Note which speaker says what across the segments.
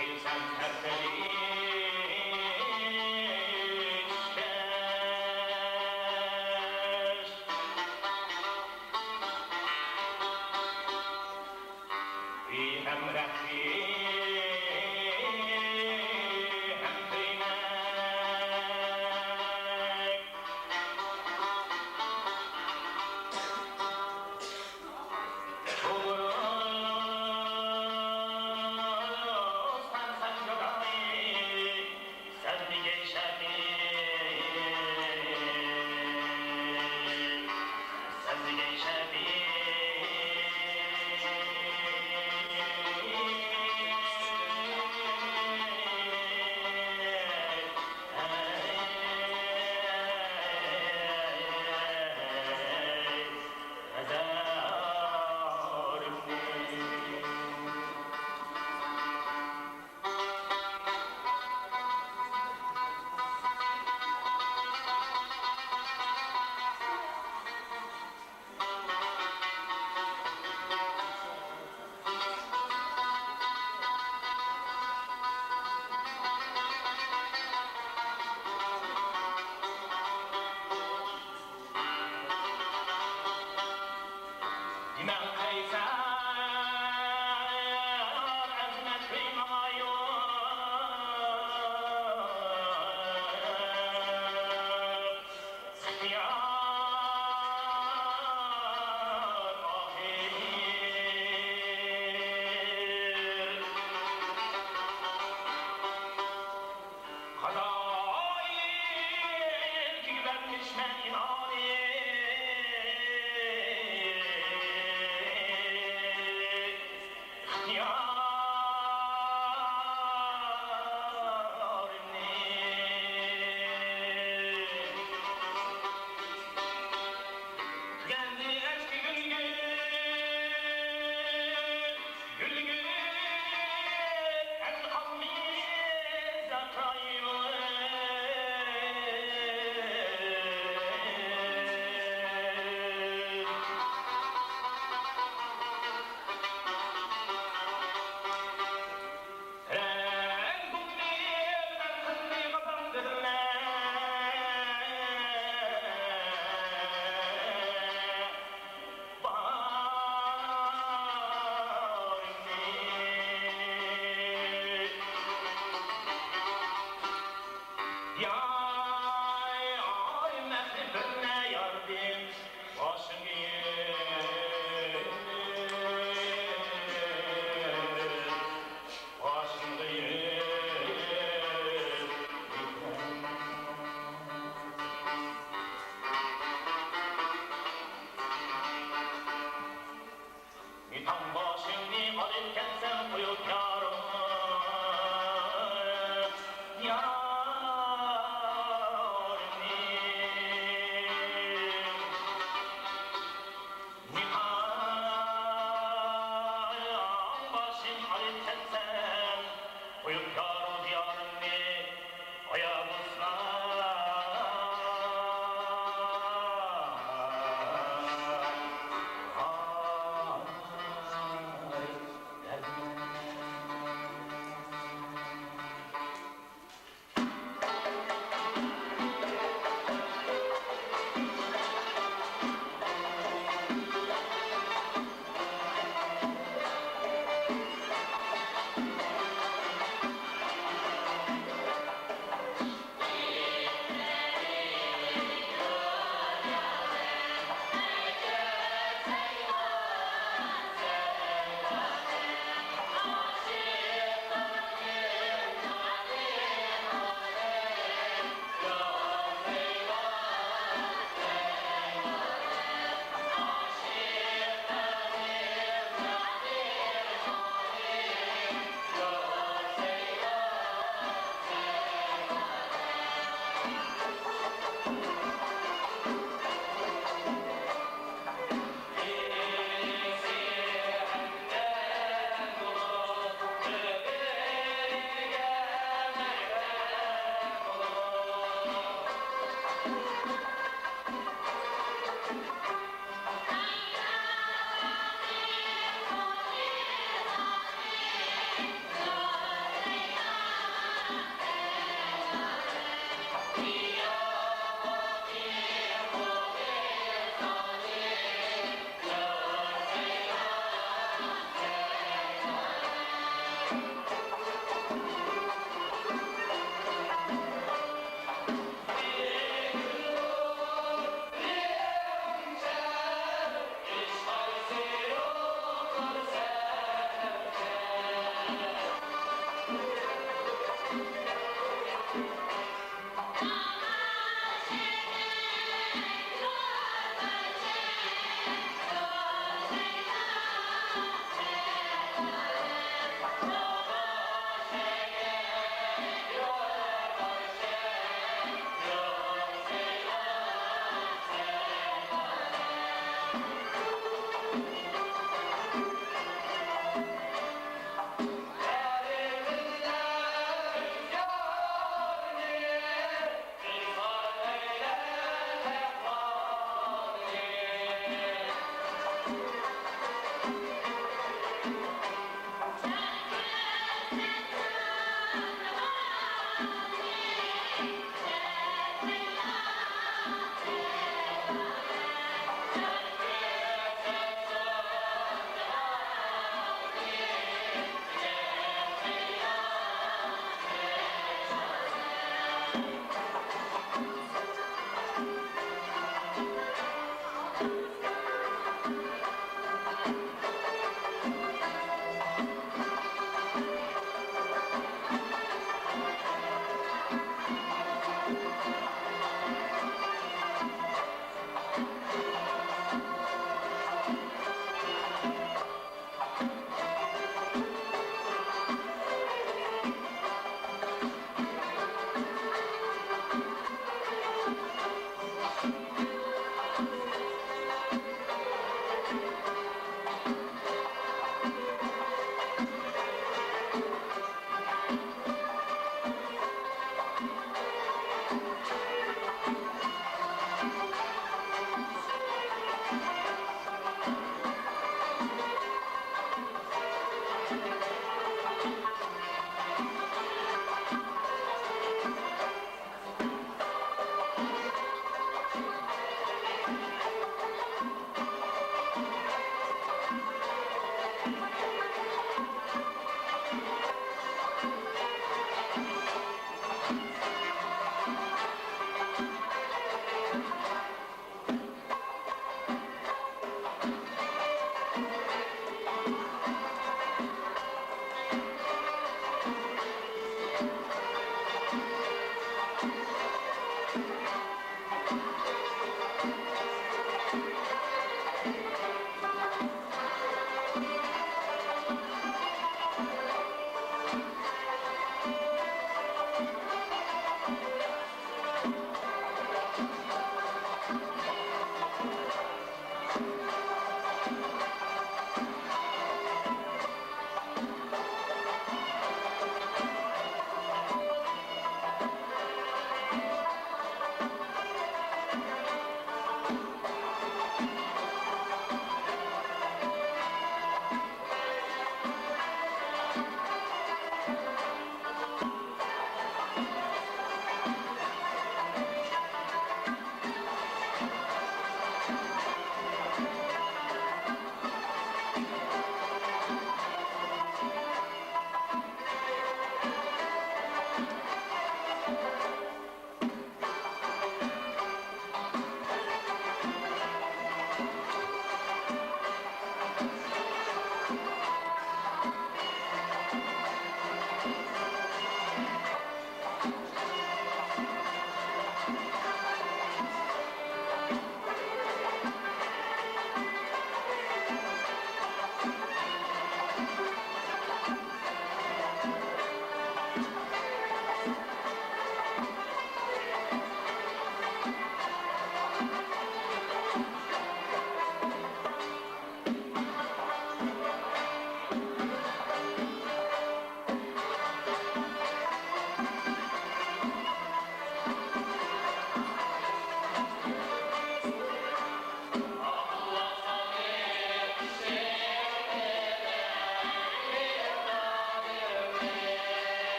Speaker 1: خیزم هم رفی هم قیمت تو برو من سنجدانی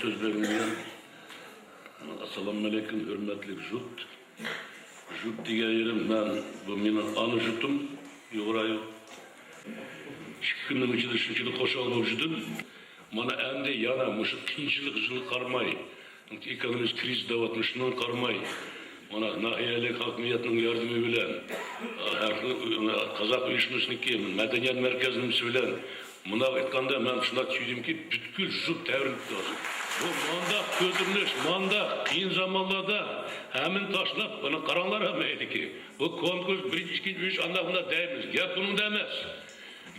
Speaker 2: Sözlerinden Assalamualaikum hürmetli jut. Jut diye yerim ben bu benim anı jutum. Yoğurayım. Şıkkının içinde şunçılık koşalım judum. Bana ende yana muşu kinçilik jını karmay. Ekonomik kriz davatmışından karmay. Bana nahiyalik hakimiyetinin yardımı bilen. Kazak uyuşmasıniki medeniyet merkezinin bilen. Buna aytkanda ben şuna tüydüm ki bütkül jut devrimlikte olsun. Bu manda kötürmüş, manda kıyın zamanlarda hemen taşlap bana karanlar hameydi ki. Bu konkurs birinci, ikinci, üç anda buna değmez. Gel bunu demez.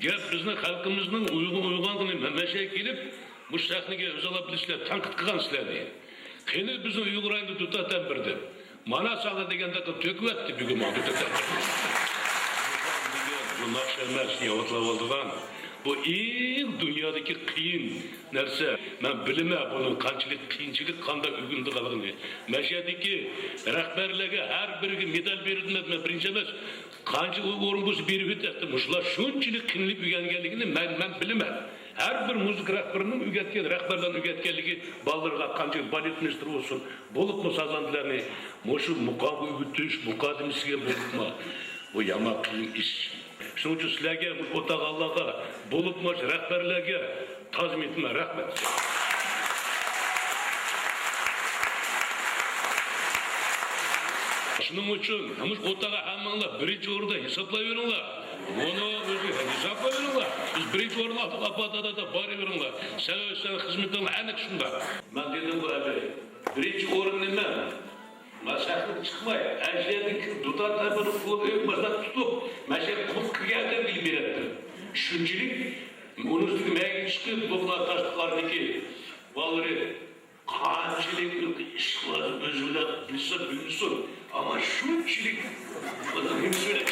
Speaker 2: Gel bizning halkımızın uygunluğunu meşe gelip bu sahnege öz alabilirler, tankıt kılan sizlerdi. Kenil bizim Uygurayını tutatan birdi. Mana sağla degende töküp etti bugün mağdur tutatan. Bu nakşemez yavatla oldugan. Bu ilk dünyadaki kıyın nerse, ben bilime bunun kançılık, kıyınçılık kanda ügündü kalığını. Meşedeki rehberlere her biri medal verildi, ben birinci emez. Kançı Uygur'un bir hüt etti. Muşlar şunçılık kınlık ügengenliğini ben bilemem. Her bir müzik rehberinin ügetken, rehberden ügetkenliği baldırga kançı balet ministri olsun. Bolup mu sazandılarını, muşu mukavı ügütüş, mukadimisiye bulutma. Bu yama kıyın iş. Şunun için sizlerge, mutlaka Allah'a, bulutmaş rehberlerge tazim etme, rahmet. Şunun için, mutlaka hemenler birinci orada hesaplayıverirler. Bunu hesaplayıverirler. Biz birinci orada apatada da bari verirler. Sen hizmetin enek şunda. Ben dedim bu abi, birinci orada ne? Masaklık çıkmay, Ejder'deki dutar tarafını kulup öykmazdan tutup, mesela kulup kıyardan bilip veretti. Şunçilik, onun üstüne meyge çıkıp, bunlar taştıklarındaki, vallahi, kançilik, işler, özüler, bilsin, ama şunçilik, bunu söyle,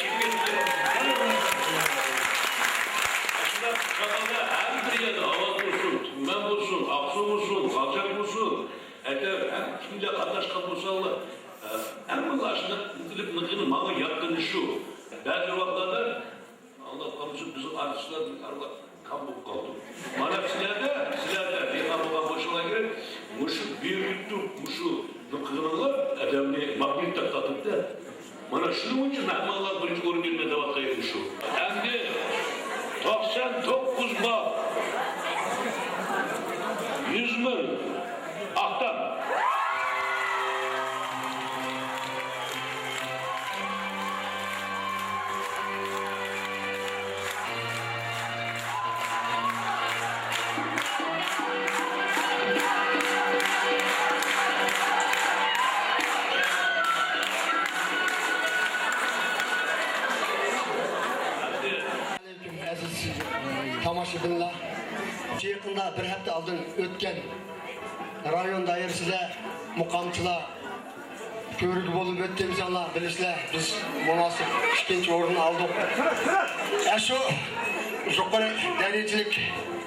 Speaker 2: aslında çakalda her bir yerde Avat olsun, Tümen olsun, Aksu olsun, Kalacak olsun, hem kimle kardeş kapırsalar, hem bunlar aslında nıkını malı yaptığını şu. Bazı vaktlarda Allah korusun bizim artistler Allah kabup kaldı. Bana sizlerde bir kabuğa boşuna girer, muşu bir yuttuk, muşu da. Mana şunun için Almanlar birinci orun gelmeye davat kayırmış şu. Hem de 99 bal. 100 mü? Aktan.
Speaker 3: Aziz tomoshabinlar, yaqinda bir hafta oldin o'tgan rayon doirasida muqomchilar ko'rigi bo'lib o'tdimiz, Allah bilisizlar, biz munosib 2-chi o'rinni oldik. Shu yuqori darajalik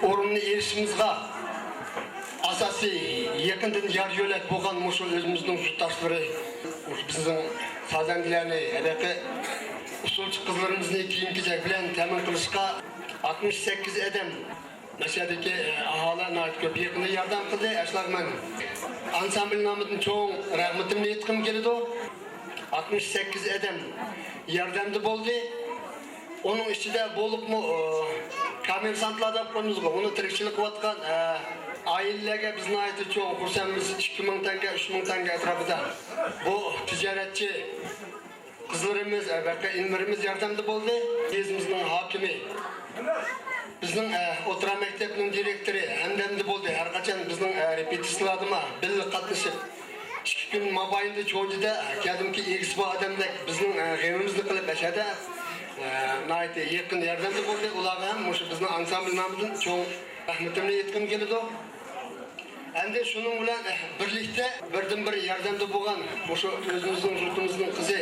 Speaker 3: o'rinni erishishimizga asosiy yaqindan yar yo'lak bo'lgan mushu o'zimizning yurtdoshlari, bizning farzandlarni, hadaqa usulchi qizlarimizni kiyim-kechak bilan ta'min qilishga 68 adam Mashhadagi aholi ko'p yaqinda yordam qildi. Ashlarman ansambl nomidan cho'ng rahmatimni aytqim keladi. 68 adam yordamda bo'ldi. Onun ichida bo'libmi kommersantlar deb qo'ymizga, uni tirikchilik qilayotgan ailelerge bizni aytib cho'ng xursandmiz. 2000 tanga, 3000 tanga atrofida. Bu tijoratchi qizlarimiz, ilmlarimiz yordamda bo'ldi. Bizning hokimi, bizning o'tira maktabining direktori hamdamda bo'ldi. Har qachon bizning repetitsiyalarga birga qatnashib, 2 kun mobaynida cho'jida kadimki ekspo odamdek bizning g'amimizni qilib ashada nayte yaqin yordamda bo'ldi. Ularga ham o'sha bizning ansambl nomidan cho'ng rahmatimni aytgim keladi. Endi shuning bilan birlikda birdan-bir yordamda bo'lgan o'sha o'zimizning yurtimizning qizi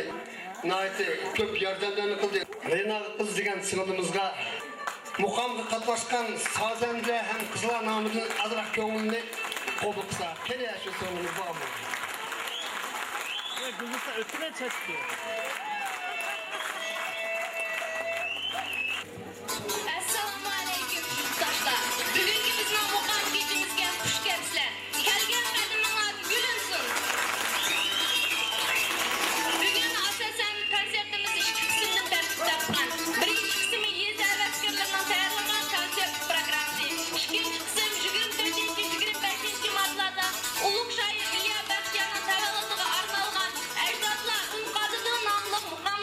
Speaker 3: nayte ko'p yordamlarni qildi. Rena qiz degan singlimizga muqomga qatnashgan sozanda ham qizlar nomidan azroq ko'ngilni qabul qilsa, kerak shu so'ngimiz bormi?
Speaker 4: Gülüsta ötüne çeşitli.
Speaker 5: Assalomu alaykum yurtdoshlar. Bugungi bizning muqam kechimizga xush kelibsizlar. Kelgan qadamlar gulunsin. Bugun asosan konsertimiz 2 qismdan tarkib topgan. Birinchi qismi yez avaskarlarning tayyorlagan konsert programmasi. Ikkinchi qism 24-25 martlarda ulug' shoir Ilya Baxtiyorning tavalludiga arналган Ajdodlar Unqadidan nomli muqam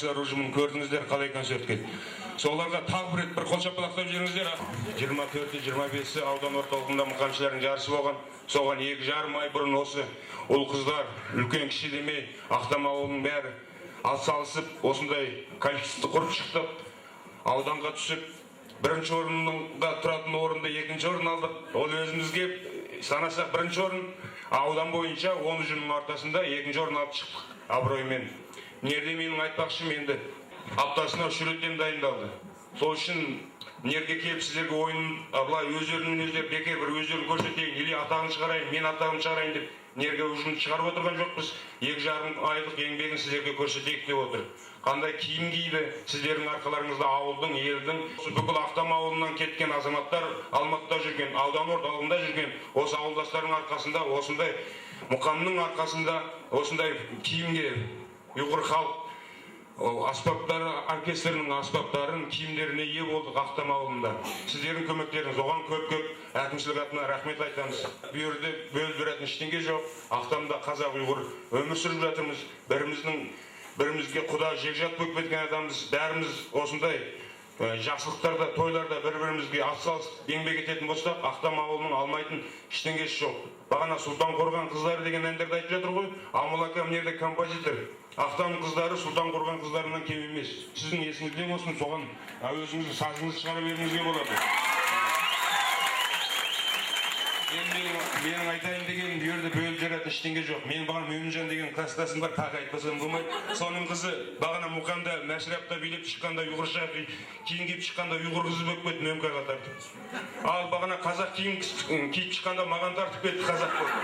Speaker 4: мұқамшылар ұжымын көрдіңіздер, қалай концерт кетті. Соларға тағы бір қол шапалақтап жіберіңіздер. 24-25 аудан орталығында мұқамшылардың жарысы болған. Соған 2,5 ай бұрын осы ұл қыздар, үлкен кіші демей, Ақтам ауылының бәрі атсалысып, осындай коллективті құрып шықтық. Ауданға түсіп, бірінші орында тұратын орында екінші орын алдық. Ол өзімізге санасақ бірінші орын, аудан бойынша 10 ұжымның ортасында екінші орын алып шықтық абыроймен. Нерде менің айтпақшым енді аптасына 3 реттен дайындалды. Сол үшін нерге келіп сіздерге ойын абылай өздерінің өздері бекер бір өздерін көрсетейін, или атағын шығарайын, мен атағын шығарайын деп нерге ұжымды шығарып отырған жоқпыз. 2,5 айлық еңбегін сіздерге көрсетейік деп отыр. Қандай киім киді, сіздердің арқаларыңызда ауылдың, елдің, бүкіл Ақтам ауылынан кеткен азаматтар, Алматыда жүрген, аудан орталығында жүрген, осы ауылдастардың арқасында, осындай мұқамның арқасында, осындай киімге ұйғыр халық аспаптары, оркестрінің аспаптарын, киімдеріне ие болдық Ақтам ауылында. Сіздердің көмектеріңіз, оған көп-көп әкімшілік атына рахмет айтамыз. Bu yerде бөліп беретін ештеңе жоқ. Ақтамда қазақ ұйғыр өмір сүріп жатырмыз. Бірімізге құда жекжат болып кеткен адамбыз. Бәріміз осындай жақсылықтарда, тойларда бір-бірімізге атсалысып еңбек ететін болсақ, Ақтам ауылының алмайтын ештеңесі жоқ. Бағана Сұлтан Қорған қыздары деген әндерді айтып жатыр ғой. Амал акам нерде композитор. Ақтам қыздары Сұлтан Қорған қыздарынан кем емес. Сіздің есіңізде болсын, соған өзіңіздің сазыңызды шығара беруіңізге болады. Менің айтайын деген жерде бөліп жаратын ештеңе жоқ. Мен бағана Мөмінжан деген класстасым бар, тағы айтпасам болмайды. Соның қызы бағана Мұқамда мәшрапта билеп шыққанда ұйғырша киім киіп шыққанда ұйғыр қызы болып кетті, Мөмкаға тартып. Ал бағана қазақ киім киіп шыққанда маған тартып кетті, қазақ болды.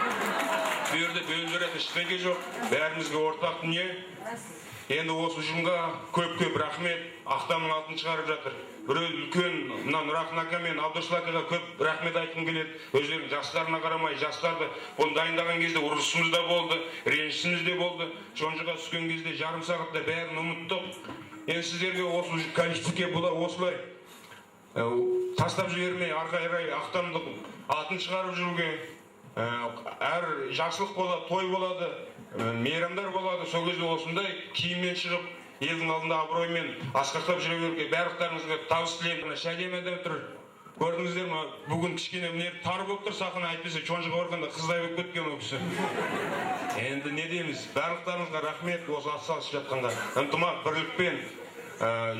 Speaker 4: Bu yerде бөліп жаратын ештеңе жоқ. Бәрімізге ортақ дүние. Енді осы ұжымға көп-көп рахмет. Ақтамның атын шығарып жатыр. Біреу үлкен Нұрақын ака мен Абдыршыл акаға көп рахмет айтқым келеді. Өздерінің жастарына қарамай, жастарды бұны дайындаған кезде ұрысымыз да болды, ренжісіміз де болды. Шонжыға түскен кезде жарым сағатта бәрін ұмыттық. Енді сіздерге осы коллективке осылай тастап жібермей, арқайрай Ақтамдың атын шығарып жүруге, әр жақсылық болады, той болады, мейрамдар болады. Сол кезде осындай киіммен шығып, елдің алдында абыроймен асқақтап жүре беруге барлықтарыңызға табыс тілеймін. Шәлима да тұр. Көрдіңіздер ме? Бүгін кішкене міне тар болып тұр, сақына әйтпесе чонжыға барғанда қыздай болып кеткен ол кісі. Енді не дейміз? Барлықтарыңызға рахмет осы атсалысып жатқанға. Ынтымақ, бірлікпен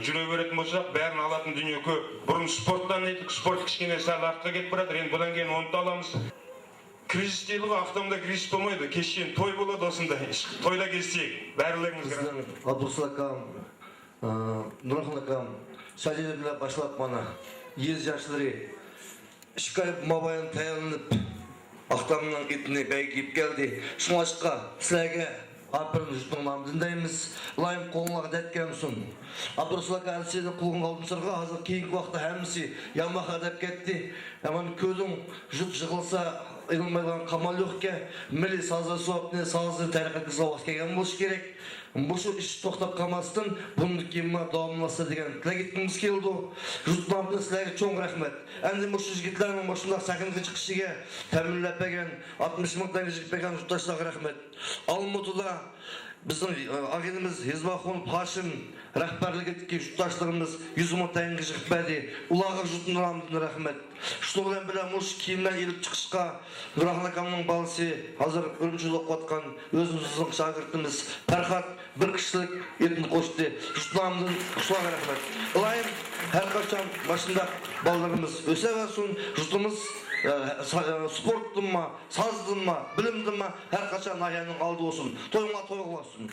Speaker 4: жүре беретін болсақ, бәрін алатын дүние көп. Бұрын спорттан едік, спорт кішкене сәл артқа кетіп барады. Енді бұдан кейін оны да аламыз. Кризис дейді ғой, Ақтамда кризис болмайды. Кешен той болады осындай. Тойда келсек, бәрілеріңізге рахмет.
Speaker 6: Абдыршыл акам, Нұрақын акам, сәлемдерді башлап мана ел жашылары 2 ай мабайын таянып Ақтамның етіне бәйгіп келді. Шыңлашқа сіләге апырын жұтың намдындаймыз. Лайым қолыңлағы дәткен сұн. Абдыршыл ака әлседі құлғын қалдым сырға, азыр кейінгі уақытта әмісі ямаға дәп кетті. Әмін көзің жұт жығылса Илмайдан қамал өкке, мілі сазы суапны, сазы тәріқатызға уақыт келген болшы керек. Бұшы іш тоқтап қалмастын, бұнды кемі дауымласы деген тілегеттіңіз келді. Жұтламды сіләге чоң рахмет. Әнді мұшы жігітлерінің мұшында сәкінгі чықшыға тәмілі әпеген, 60 мыңдан жігіппеген жұтташлағы рахмет. Алмұтыда біздің ағеніміз Езбақон Пашын рәхбәрлік етке жұтташлығымыз 100 мыңтайын жығып бәді. Улағы жұтынырамдың рахмет. Шұнығылан білі мұш киімнен еліп чықшыға Нұрақын акамның балысы азыр үрімшіл оқуатқан өзіміздің шағыртымыз Пәрхат бір кішілік етін қошты. Жұтынамдың ұшылағы рахмет. Ұлайым әрқашан башында балдарымыз өсе ғасын, жұтымыз спорттың ма, саздың ма, білімдің ма, әрқашан аяның алды olsun. Тойыңа той olsun.